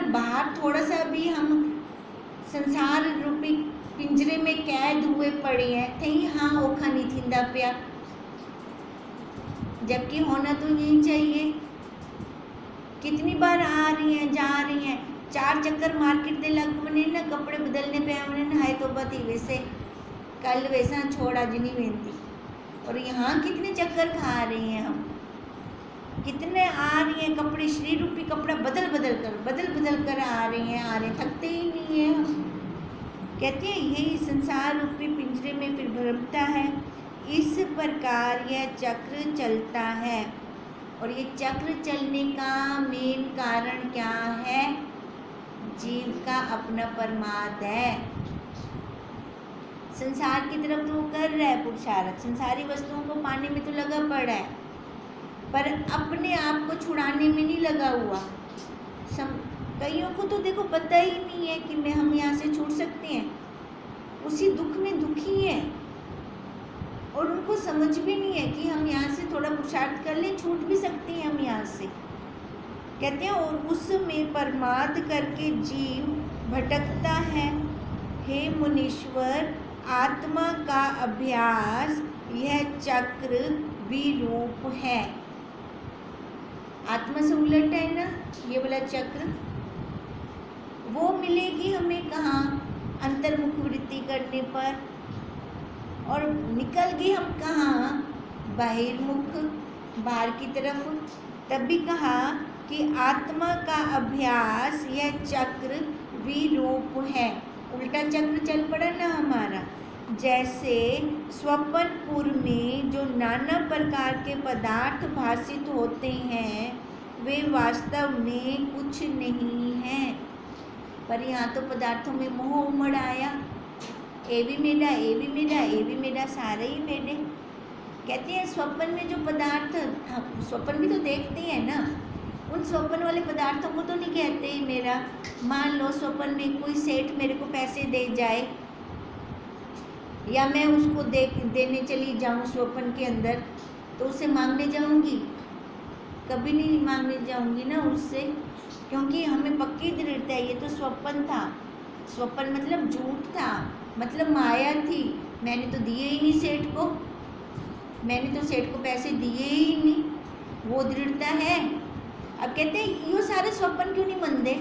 बाहर थोड़ा सा भी हम संसार रूपी पिंजरे में कैद हुए पड़े हैं, थी हाँ ओखा नहीं थींदा पिया, जबकि होना तो यही चाहिए। कितनी बार आ रही हैं, जा रही हैं, 4 चक्कर मार्केट दे लग बने ना, कपड़े बदलने पे हमने नहाए तो बती वैसे कल वैसा छोड़ा जी नहीं वेंदी। और यहाँ कितने चक्कर खा रही हैं हम, कितने आ रही हैं, कपड़े शरीर रूपी कपड़ा बदल बदल कर आ रही हैं, थकते ही नहीं है हम। कहते हैं यही संसार रूपी पिंजरे में फिर भ्रमता है, इस प्रकार यह चक्र चलता है। और ये चक्र चलने का मेन कारण क्या है? जीव का अपना परमार्थ है। संसार की तरफ तो वो कर रहा है पुरुषार्थ, संसारी वस्तुओं को पाने में तो लगा पड़ा है, पर अपने आप को छुड़ाने में नहीं लगा हुआ। कईयों को तो देखो पता ही नहीं है कि हम यहाँ से छूट सकते हैं, उसी दुख में दुखी है, और उनको समझ भी नहीं है कि हम यहाँ से थोड़ा पुरुषार्थ कर लें, छूट भी सकते हैं हम यहाँ से। कहते हैं और उसमें परमार्थ करके जीव भटकता है। हे मुनीश्वर, आत्मा का अभ्यास यह चक्र विरूप है। आत्मा से उलट है ना ये वाला चक्र, वो मिलेगी हमें कहाँ? अंतर्मुख वृत्ति करने पर। और निकल गए हम कहाँ? बहिर्मुख, बाहर की तरफ। तब भी कहा कि आत्मा का अभ्यास यह चक्र विरूप है, उल्टा चक्र चल पड़ा ना हमारा। जैसे स्वप्नपुर में जो नाना प्रकार के पदार्थ भासित होते हैं वे वास्तव में कुछ नहीं हैं, पर यहाँ तो पदार्थों में मोह उमड़ आया, ये भी मेरा, ये भी मेरा, ये भी मेरा, सारे ही मेरे। कहते हैं स्वप्न में जो पदार्थ, स्वप्न भी तो देखते हैं ना, उन स्वप्न वाले पदार्थों को तो नहीं कहते ही मेरा। मान लो स्वप्न में कोई सेठ मेरे को पैसे दे जाए, या मैं उसको देने चली जाऊं स्वप्न के अंदर, तो उससे मांगने जाऊंगी? कभी नहीं मांगने जाऊंगी ना उससे, क्योंकि हमें पक्की दृढ़ता है ये तो स्वप्न था। स्वप्न मतलब झूठ था, मतलब माया थी, मैंने तो दिए ही नहीं सेठ को, मैंने तो सेठ को पैसे दिए ही नहीं, वो दृढ़ता है। अब कहते हैं ये सारे स्वप्न क्यों नहीं बनते?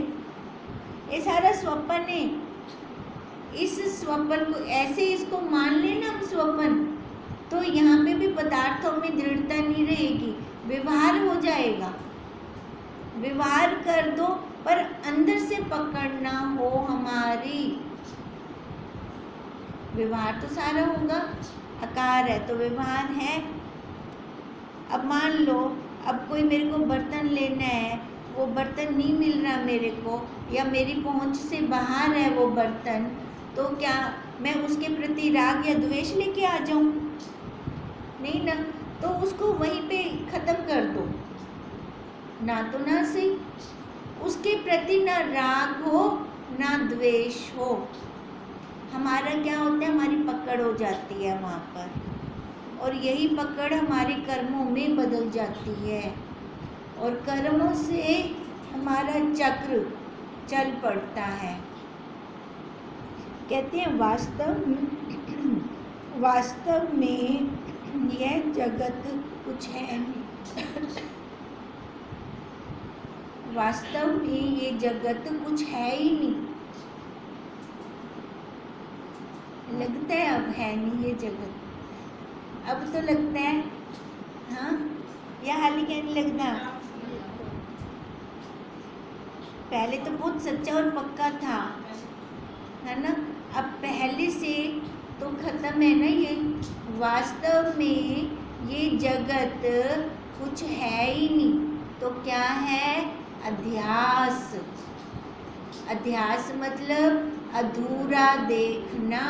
ये सारा स्वप्न है। इस स्वप्न को ऐसे इसको मान लेना हम स्वप्न, तो यहाँ पे भी पदार्थों में दृढ़ता नहीं रहेगी, व्यवहार हो जाएगा। व्यवहार कर दो पर अंदर से पकड़ना हो हमारी। व्यवहार तो सारा होगा, आकार है तो व्यवहार है। अब मान लो अब कोई मेरे को बर्तन लेना है, वो बर्तन नहीं मिल रहा मेरे को, या मेरी पहुंच से बाहर है वो बर्तन, तो क्या मैं उसके प्रति राग या द्वेष लेके आ जाऊं? नहीं ना, तो उसको वहीं पे ख़त्म कर दो, ना तो ना सही, उसके प्रति ना राग हो ना द्वेष हो। हमारा क्या होता है, हमारी पकड़ हो जाती है वहाँ पर, और यही पकड़ हमारे कर्मों में बदल जाती है, और कर्मों से हमारा चक्र चल पड़ता है। कहते हैं वास्तव में यह जगत कुछ है नहीं। वास्तव में ये जगत कुछ है ही नहीं, लगता है अब है नहीं ये जगत, अब तो लगता है हाँ, या हाल ही क्या नहीं लगता? पहले तो बहुत सच्चा और पक्का था, है ना, अब पहले से तो खत्म है ना ये। वास्तव में ये जगत कुछ है ही नहीं, तो क्या है? अध्यास। अध्यास मतलब अधूरा देखना,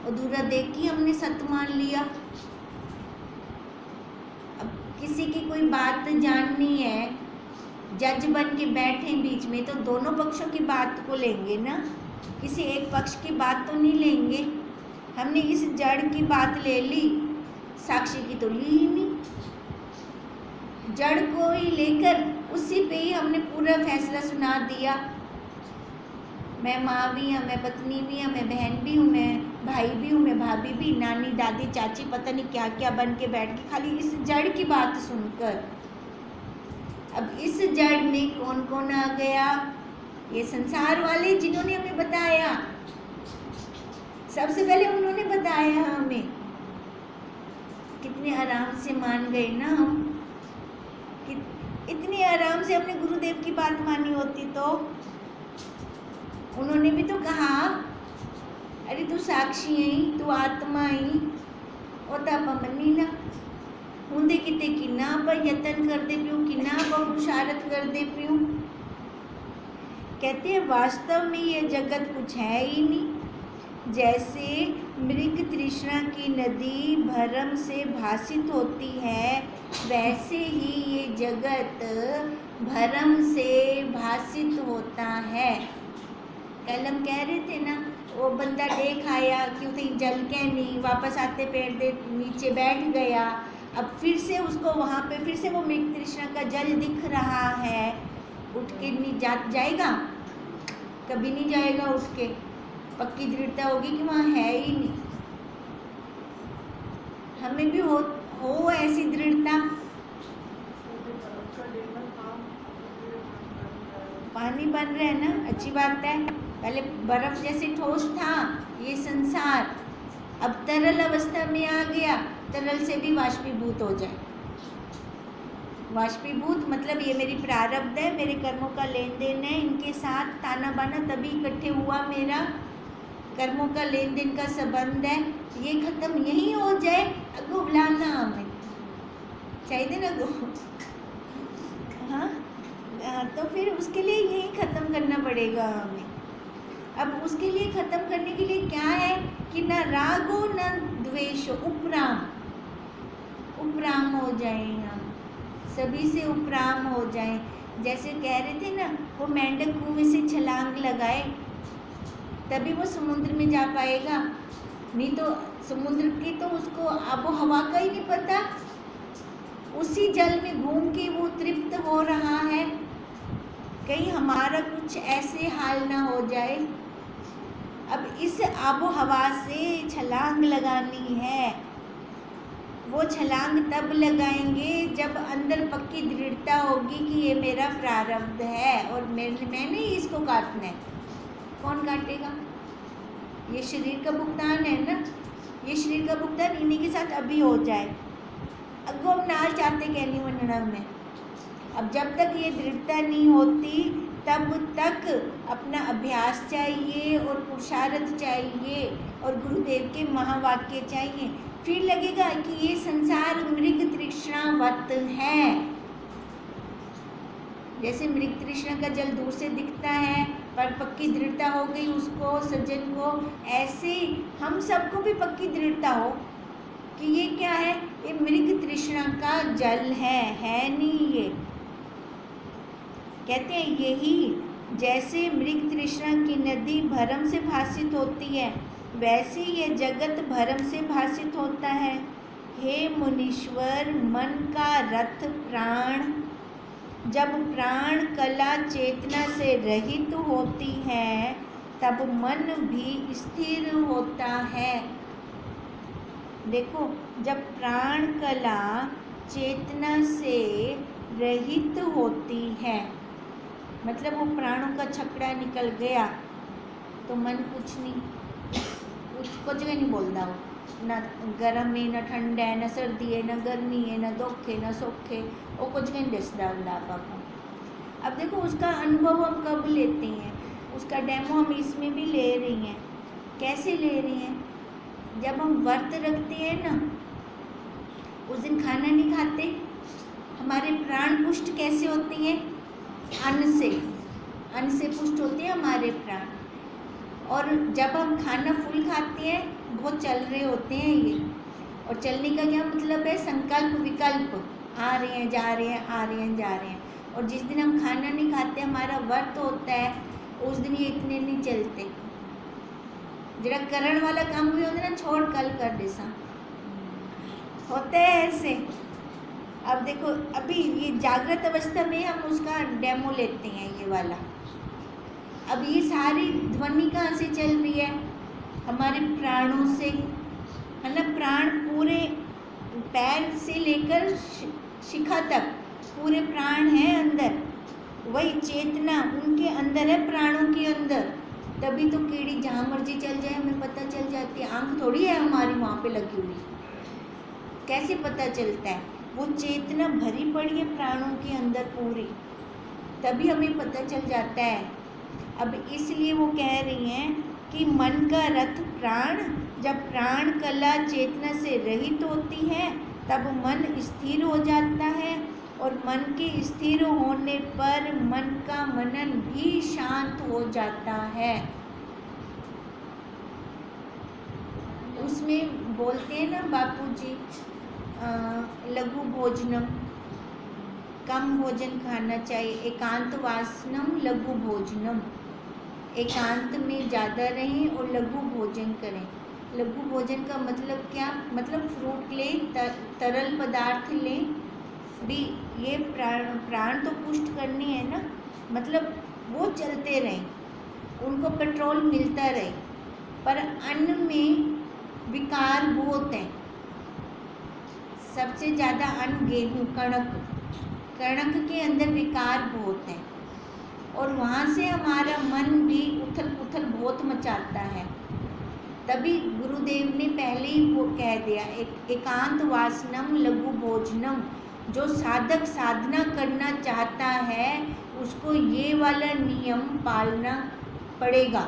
अधूरा देख के हमने सत्य मान लिया। अब किसी की कोई बात जाननी है, जज बन के बैठे बीच में, तो दोनों पक्षों की बात को लेंगे ना, किसी एक पक्ष की बात तो नहीं लेंगे। हमने इस जड़ की बात ले ली, साक्षी की तो ली ही नहीं, जड़ को ही लेकर उसी पे ही हमने पूरा फैसला सुना दिया, मैं माँ भी हूँ, मैं पत्नी भी हूँ, मैं बहन भी हूँ, मैं भाई भी हूँ, मैं भाभी भी, नानी दादी चाची पता नहीं क्या क्या बन के बैठ के खाली इस जड़ की बात सुनकर। अब इस जड़ में कौन कौन आ गया? ये संसार वाले जिन्होंने हमें बताया, सबसे पहले उन्होंने बताया हमें। कितने आराम से मान गए ना हम। इतनी आराम से अपने गुरुदेव की बात मानी होती तो उन्होंने भी तो कहा, अरे तू साक्षी है, तू आत्मा है, और तब मनी ना हुंदे किते किना पर यतन कर दे पियो, किना पर पुरुषार्थ कर दे पियो। कहते हैं वास्तव में ये जगत कुछ है ही नहीं। जैसे मृग तृष्णा की नदी भरम से भासित होती है, वैसे ही ये जगत भरम से भासित होता है। कल हम कह रहे थे ना, वो बंदा देख आया कि उसे जल के नहीं, वापस आते पेड़ दे नीचे बैठ गया। अब फिर से उसको वहाँ पे फिर से वो मृग तृष्णा का जल दिख रहा है, उठ के नहीं जाएगा? कभी नहीं जाएगा उठ के। पक्की दृढ़ता होगी कि वहाँ है ही नहीं। हमें भी हो ऐसी दृढ़ता। पानी बन रहा है ना, अच्छी बात है। पहले बर्फ जैसे ठोस था ये संसार, अब तरल अवस्था में आ गया। तरल से भी वाष्पीभूत हो जाए। वाष्पीभूत मतलब ये मेरी प्रारब्ध है, मेरे कर्मों का लेन देन है, इनके साथ ताना बाना तभी इकट्ठे हुआ, मेरा कर्मों का लेन देन का संबंध है। ये खत्म यही हो जाए। अगो बुलाना हमें चाहिए ना गो। हाँ, तो फिर उसके लिए यही ख़त्म करना पड़ेगा हमें। अब उसके लिए ख़त्म करने के लिए क्या है कि न राग हो न द्वेष हो, उपराम हो जाए, हम सभी से उपराम हो जाए। जैसे कह रहे थे ना, वो मेंढक कुएं से छलांग लगाए तभी वो समुद्र में जा पाएगा, नहीं तो समुद्र की तो उसको आबो हवा का ही नहीं पता। उसी जल में घूम के वो तृप्त हो रहा है। कहीं हमारा कुछ ऐसे हाल ना हो जाए। अब इस आबो हवा से छलांग लगानी है। वो छलांग तब लगाएंगे जब अंदर पक्की दृढ़ता होगी कि ये मेरा प्रारब्ध है और मैंने इसको काटना है। कौन काटेगा? ये शरीर का भुगतान है ना। ये शरीर का भुगतान इन्हीं के साथ अभी हो जाए। अगो हम नाल चाहते कहनी वनना में। अब जब तक ये दृढ़ता नहीं होती तब तक अपना अभ्यास चाहिए और पुरुषार्थ चाहिए और गुरुदेव के महावाक्य चाहिए। फिर लगेगा कि ये संसार मृग तृष्णावत है। जैसे मृग तृष्णा का जल दूर से दिखता है पर पक्की दृढ़ता हो गई उसको, सज्जन को, ऐसे हम सबको भी पक्की दृढ़ता हो कि ये क्या है, ये मृग तृष्णा का जल है नहीं ये। कहते हैं यही जैसे मृग तृष्णा की नदी भरम से भासित होती है, वैसे ये जगत भरम से भासित होता है। हे मुनीश्वर, मन का रथ प्राण, जब प्राण कला चेतना से रहित होती है तब मन भी स्थिर होता है। देखो, जब प्राण कला चेतना से रहित होती है मतलब वो प्राणों का छकड़ा निकल गया तो मन कुछ नहीं, कुछ नहीं बोलता हो। न गर्म है, न ठंड है, न सर्दी है, न गर्मी है, न दुख है, न सुख है, वो कुछ नहीं दिसता आपको। अब देखो उसका अनुभव हम कब लेते हैं, उसका डेमो हम इसमें भी ले रही हैं। कैसे ले रही हैं? जब हम व्रत रखते हैं ना, उस दिन खाना नहीं खाते, हमारे प्राण पुष्ट कैसे होते हैं? अन्न से पुष्ट होते हैं हमारे प्राण। और जब हम खाना फुल खाते हैं, बहुत चल रहे होते हैं ये। और चलने का क्या मतलब है? संकल्प विकल्प, आ रहे हैं जा रहे हैं, आ रहे हैं जा रहे हैं। और जिस दिन हम खाना नहीं खाते, हमारा व्रत होता है, उस दिन ये इतने नहीं चलते। जरा करण वाला काम भी होता है ना, छोड़ कल कर देसा, होते हैं ऐसे। अब देखो, अभी ये जागृत अवस्था में हम उसका डेमो लेते हैं, ये वाला। अब ये सारी ध्वनि कहाँ से चल रही है? हमारे प्राणों से, है ना। प्राण पूरे पैर से लेकर शिखा तक पूरे प्राण हैं अंदर, वही चेतना उनके अंदर है, प्राणों के अंदर। तभी तो कीड़ी जहाँ मर्जी चल जाए हमें पता चल जाती है। आंख थोड़ी है हमारी वहाँ पे लगी हुई, कैसे पता चलता है? वो चेतना भरी पड़ी है प्राणों के अंदर पूरी, तभी हमें पता चल जाता है। अब इसलिए वो कह रही हैं कि मन का रथ प्राण, जब प्राण कला चेतना से रहित होती है तब मन स्थिर हो जाता है, और मन के स्थिर होने पर मन का मनन भी शांत हो जाता है। उसमें बोलते हैं ना बापूजी, लघु भोजनम, कम भोजन खाना चाहिए, एकांत वासनम लघु भोजनम, एकांत में ज़्यादा रहें और लघु भोजन करें। लघु भोजन का मतलब क्या? मतलब फ्रूट लें, तरल पदार्थ लें भी, ये प्राण तो पुष्ट करनी है ना, मतलब वो चलते रहें, उनको पेट्रोल मिलता रहे। पर अन्न में विकार बहुत हैं, सबसे ज़्यादा अन्न गेहूँ, कणक के अंदर विकार बहुत हैं, और वहाँ से हमारा मन भी उथल पुथल बहुत मचाता है। तभी गुरुदेव ने पहले ही वो कह दिया, एकांत वासनम लघु भोजनम। जो साधक साधना करना चाहता है उसको ये वाला नियम पालना पड़ेगा,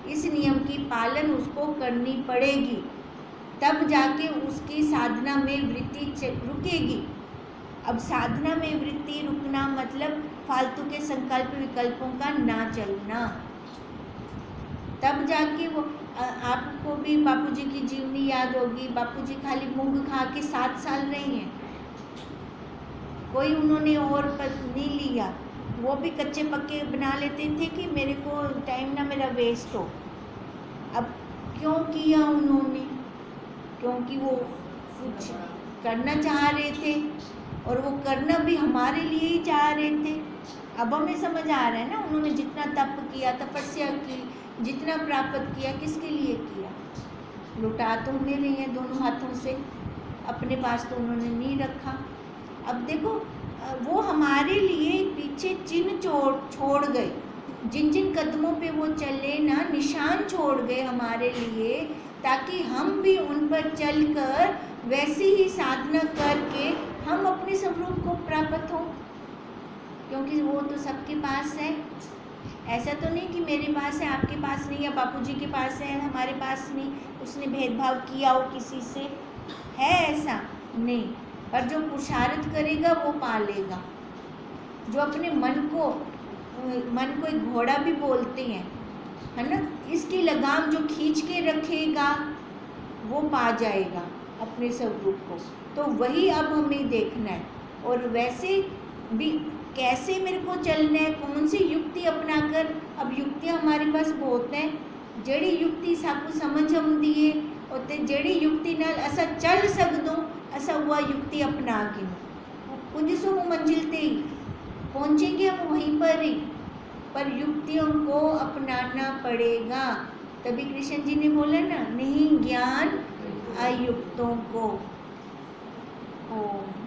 इस नियम की पालन उसको करनी पड़ेगी, तब जाके उसकी साधना में वृत्ति रुकेगी। अब साधना में वृत्ति रुकना मतलब फालतू के संकल्प विकल्पों का ना चलना, तब जाके वो आपको भी बापूजी की जीवनी याद होगी। बापूजी खाली मूंग खा के 7 साल रहे हैं, कोई उन्होंने और नहीं लिया, वो भी कच्चे पक्के बना लेते थे कि मेरे को टाइम ना मेरा वेस्ट हो। अब क्यों किया उन्होंने? क्योंकि वो कुछ करना चाह रहे थे, और वो करना भी हमारे लिए ही चाह रहे थे। अब हमें समझ आ रहा है ना, उन्होंने जितना तप किया, तपस्या की, जितना प्राप्त किया, किसके लिए किया? लुटा तो हमें रही हैं दोनों हाथों से, अपने पास तो उन्होंने नहीं रखा। अब देखो वो हमारे लिए पीछे चिन्ह छोड़ गए, जिन जिन कदमों पे वो चले ना, निशान छोड़ गए हमारे लिए, ताकि हम भी उन पर चलकर वैसी ही साधना करके हम अपने स्वरूप को प्राप्त हो। क्योंकि वो तो सबके पास है, ऐसा तो नहीं कि मेरे पास है आपके पास नहीं, या बापूजी के पास है हमारे पास नहीं, उसने भेदभाव किया हो किसी से, है ऐसा नहीं। पर जो पुरुषार्थ करेगा वो पालेगा। जो अपने मन को एक घोड़ा भी बोलते हैं, है ना, इसकी लगाम जो खींच के रखेगा वो पा जाएगा अपने स्वरूप को। तो वही अब हमें देखना है, और वैसे भी कैसे मेरे को चलना है, कौन सी युक्ति अपनाकर। अब युक्तियाँ हमारे पास बहुत हैं, जड़ी युक्ति साकू समझ हम दिए और जड़ी युक्ति नाल असा चल सकदो, असा हुआ युक्ति अपना के कुछ सो मंजिल ते पहुँचेंगे हम वहीं पर ही, पर युक्तियों को अपनाना पड़ेगा। तभी कृष्ण जी ने बोला ना, नहीं ज्ञान अयुक्तों को। ओम।